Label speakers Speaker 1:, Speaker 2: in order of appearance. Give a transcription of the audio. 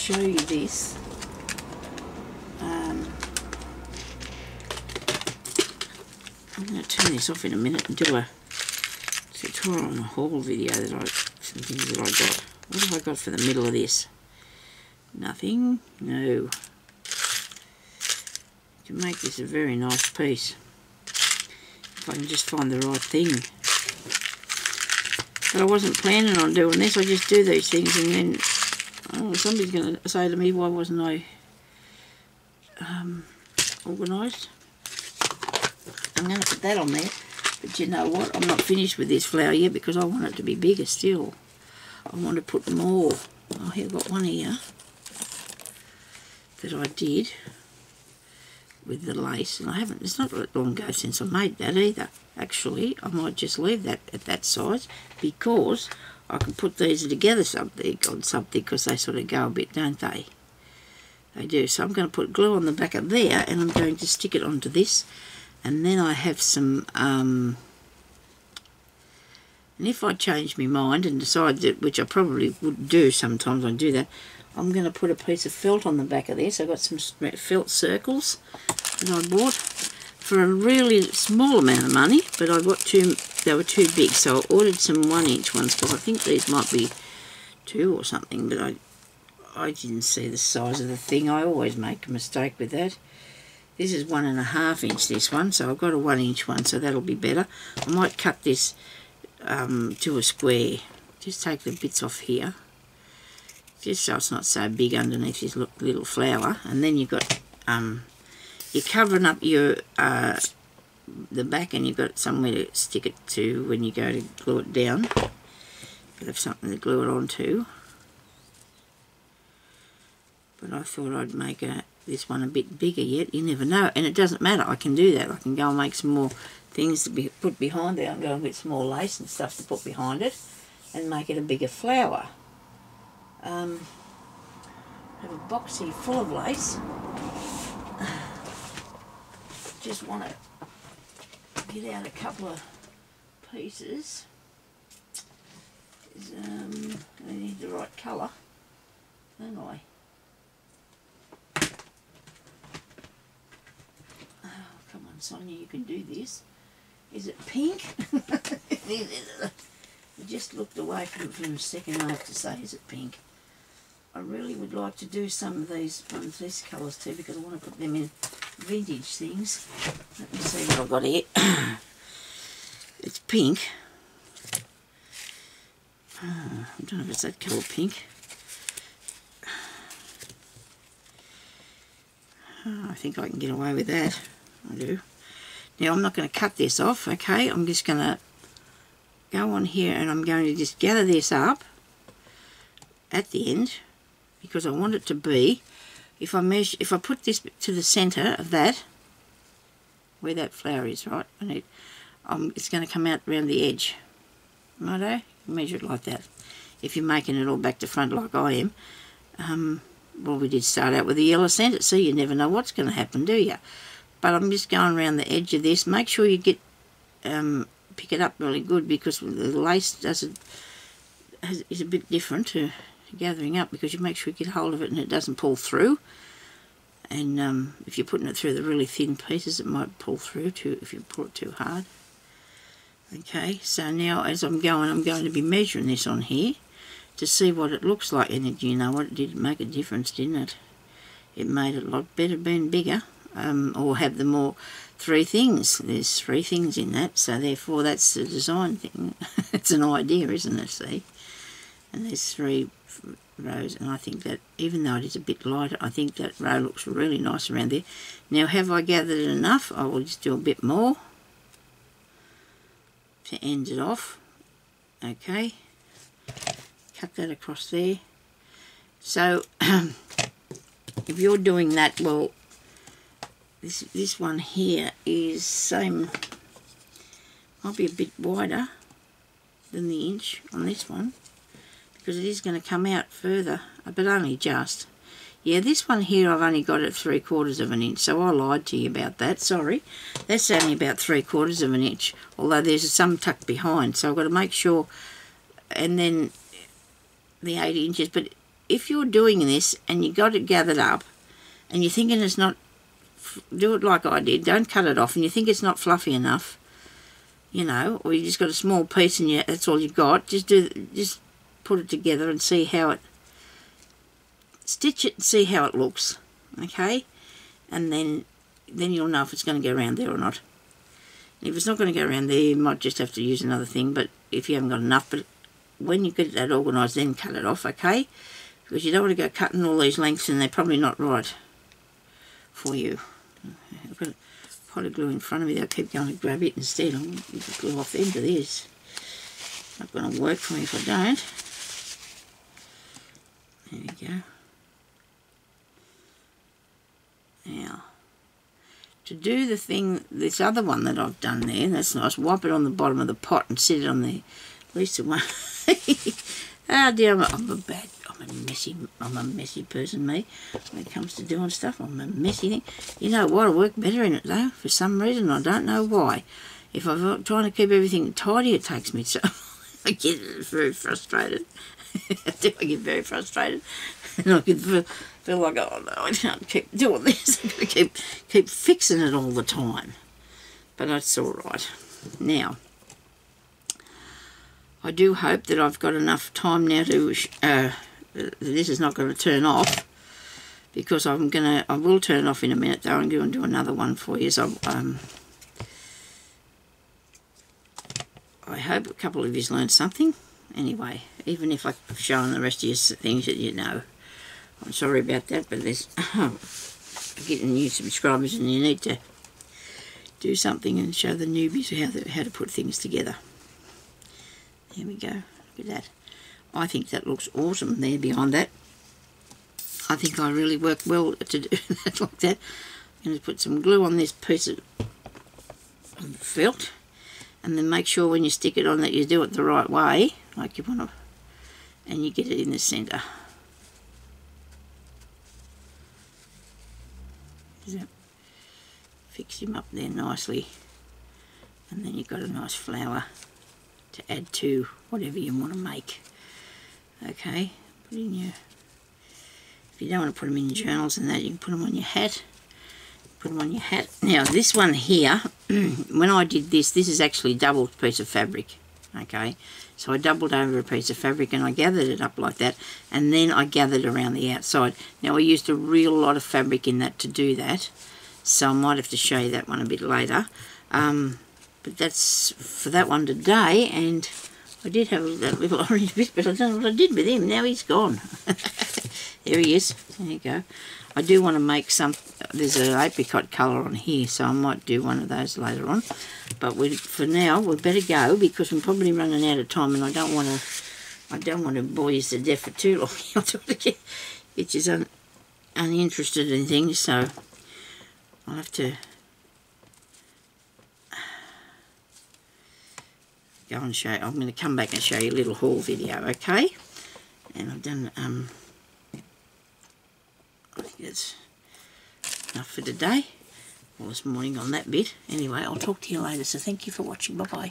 Speaker 1: show you this. I'm going to turn this off in a minute and do a tutorial on a haul video that some things that I got. What have I got for the middle of this? Nothing. No. You can make this a very nice piece if I can just find the right thing. But I wasn't planning on doing this. I just do these things and then somebody's going to say to me, why wasn't I organised? I'm going to put that on there. But you know what? I'm not finished with this flower yet because I want it to be bigger still. I want to put more. Oh, here I've got one here that I did with the lace, and I haven't, it's not long ago since I made that either. Actually, I might just leave that at that size because I can put these together on something because they sort of go a bit, don't they? They do. So I'm going to put glue on the back of there and I'm going to stick it onto this, and then I have some and if I change my mind and decide that, which I probably would do sometimes, I do that, I'm going to put a piece of felt on the back of this. I've got some felt circles that I bought for a really small amount of money, but I got they were too big, so I ordered some 1-inch ones because I think these might be 2 or something, but I didn't see the size of the thing. I always make a mistake with that. This is 1.5 inch, this one, so I've got a 1-inch one, so that'll be better. I might cut this to a square. Just take the bits off here, just so it's not so big underneath this little flower. And then you've got you're covering up your the back, and you've got somewhere to stick it to when you go to glue it down. You have something to glue it onto. But I thought I'd make this one a bit bigger yet. You never know, and it doesn't matter. I can do that. I can go and make some more things to be put behind there. I'm going to get some more lace and stuff to put behind it and make it a bigger flower. I have a box here full of lace. Just want to get out a couple of pieces. I need the right colour, don't I? Oh, come on, Sonia, you can do this. Is it pink? I just looked away from it for a second. I have to say, is it pink? I really would like to do some of these ones, these colours too, because I want to put them in vintage things. Let me see what I've got here. It's pink. I don't know if it's that colour pink. I think I can get away with that. I do. Now I'm not going to cut this off, okay? I'm just going to go on here and I'm going to just gather this up at the end, because I want it to be, if I put this to the centre of that, where that flower is, right, and it's going to come out around the edge. Righto? Measure it like that. If you're making it all back to front like I am, well, we did start out with the yellow centre, so you never know what's going to happen, do you? But I'm just going around the edge of this. Make sure you get pick it up really good, because the lace is a bit different to gathering up, because you make sure you get hold of it and it doesn't pull through. And if you're putting it through the really thin pieces, it might pull through too if you pull it too hard. Okay, so now as I'm going to be measuring this on here to see what it looks like. And you know what, it did make a difference, didn't it? It made it a lot better being bigger, or have the more 3 things. There's 3 things in that, so therefore that's the design thing. It's an idea, isn't it, see? And there's 3 rows, and I think that even though it is a bit lighter, I think that row looks really nice around there. Now, have I gathered enough? I will just do a bit more to end it off. Okay, cut that across there. So if you're doing that, well, this one here is same, might be a bit wider than the inch on this one, because it is going to come out further, but only just. Yeah, this one here I've only got it 3/4 of an inch, so I lied to you about that, sorry. That's only about 3/4 of an inch, although there's some tucked behind, so I've got to make sure. And then the 8 inches, but if you're doing this and you got it gathered up and you're thinking it's not, do it like I did, don't cut it off, and you think it's not fluffy enough, you know, or you just got a small piece and that's all you've got, just put it together and see how it, stitch it and see how it looks, okay? And then you'll know if it's going to go around there or not. And if it's not going to go around there, you might just have to use another thing, but if you haven't got enough, but when you get that organised, then cut it off, okay? Because you don't want to go cutting all these lengths and they're probably not right for you. I've got a pot of glue in front of me. I'll keep going to grab it instead. I'm going to glue off the end of this. Not going to work for me if I don't. There we go. Now, to do the thing, this other one that I've done there, that's nice, wipe it on the bottom of the pot and sit it on the, at least the one. Oh dear, I'm a messy person, me. When it comes to doing stuff, I'm a messy thing. You know what, I work better in it though, for some reason, I don't know why. If I'm trying to keep everything tidy, it takes me so I get very frustrated. I get very frustrated. And I can feel like, oh no, I can't keep doing this. I've got to keep fixing it all the time. But that's all right. Now, I do hope that I've got enough time now to, this is not going to turn off, because I will turn it off in a minute though. I'm going to do another one for you. So, I hope a couple of you learned something. Anyway, even if I've shown the rest of you things that you know. I'm sorry about that, but there's getting new subscribers and you need to do something and show the newbies how to put things together. There we go. Look at that. I think that looks awesome there behind that. I think I really worked well to do that like that. I'm going to put some glue on this piece of felt, and then make sure when you stick it on that you do it the right way, like you want to, and you get it in the centre. Fix him up there nicely, and then you've got a nice flower to add to whatever you want to make. Okay, put in your, if you don't want to put them in your journals and that, you can put them on your hat. Put them on your hat. Now this one here, when I did this is actually a double piece of fabric. Okay, so I doubled over a piece of fabric and I gathered it up like that, and then I gathered around the outside. Now I used a real lot of fabric in that to do that, so I might have to show you that one a bit later. But that's for that one today, and I did have that little orange bit, but I don't know what I did with him. Now he's gone. There he is. There you go. I do want to make some, there's an apricot colour on here, so I might do one of those later on. But for now, we better go, because we're probably running out of time, and I don't want to bore you to death for too long. I don't want to get you uninterested in things, so I'll have to go and show you. I'm going to come back and show you a little haul video, okay? And I've done, I think that's enough for today, or this morning on that bit. Anyway, I'll talk to you later, so thank you for watching. Bye-bye.